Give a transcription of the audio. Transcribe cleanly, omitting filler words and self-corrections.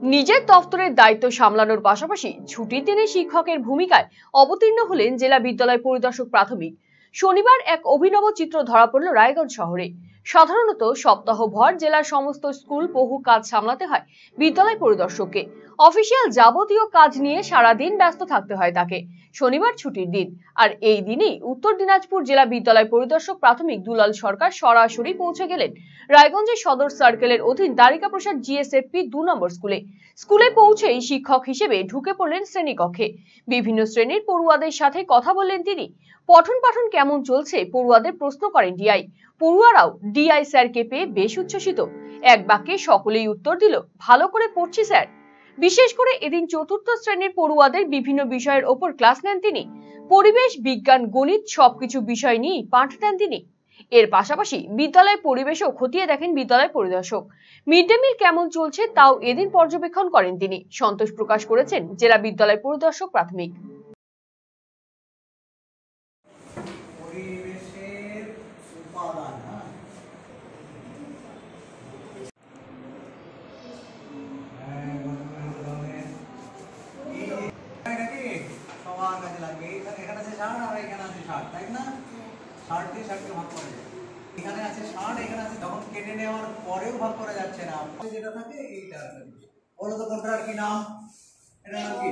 নিজের দফতরের দায়িত্ব সামলানোর পাশাপাশি ছুটির দিনে শিক্ষকের ভূমিকায় অবতীর্ণ হলেন জেলা বিদ্যালয় পরিদর্শক প্রাথমিক। শনিবার এক অভিনব চিত্র ধরা পড়ল রায়গঞ্জ শহরে। সাধারণত সপ্তাহভর জেলার সমস্ত স্কুল বহু কাজ সামলাতে হয় বিদ্যালয় পরিদর্শককে। অফিসিয়াল যাবতীয় কাজ নিয়ে সারাদিন ব্যস্ত থাকতে হয় তাকে। শনিবার ছুটির দিন, আর এই দিনেই উত্তর দিনাজপুর জেলা বিদ্যালয় পরিদর্শক প্রাথমিক দুলাল সরকার সরাসরি পৌঁছে গেলেন রায়গঞ্জের সদর সার্কেলের অধীন দ্বারিকা প্রসাদ জিএসএফপি 2 নম্বর স্কুলে পৌঁছেই শিক্ষক হিসেবে ঢুকে পড়লেন শ্রেণীকক্ষে। বিভিন্ন শ্রেণীর পড়ুয়াদের সাথে কথা বললেন তিনি। পঠন পাঠন কেমন চলছে পড়ুয়াদের প্রশ্ন করেন ডিআই। পড়ুয়ারাও ডিআই স্যারকে পেয়ে বেশ উচ্ছ্বসিত। এক বাক্যে সকলেই উত্তর দিল, ভালো করে পড়ছি স্যার। বিশেষ করে এদিন চতুর্থ শ্রেণীর পড়ুয়াদের বিভিন্ন বিষয়ের ওপর ক্লাস নেন তিনি। পরিবেশ, বিজ্ঞান, গণিত সবকিছু বিষয় নিয়েই পাঠ দেন তিনি। এর পাশাপাশি বিদ্যালয়ের পরিবেশও খতিয়ে দেখেন বিদ্যালয় পরিদর্শক। মিড ডে মিল কেমন চলছে তাও এদিন পর্যবেক্ষণ করেন তিনি। সন্তোষ প্রকাশ করেছেন জেলা বিদ্যালয় পরিদর্শক প্রাথমিক। এখানে আছে 60, এখানে আছে যখন কেটে নেওয়ার পরেও ভাগ করা যাচ্ছে না, যেটা থাকে এইটা। বলো তো কোনটার কি নাম? এটা নাম কি?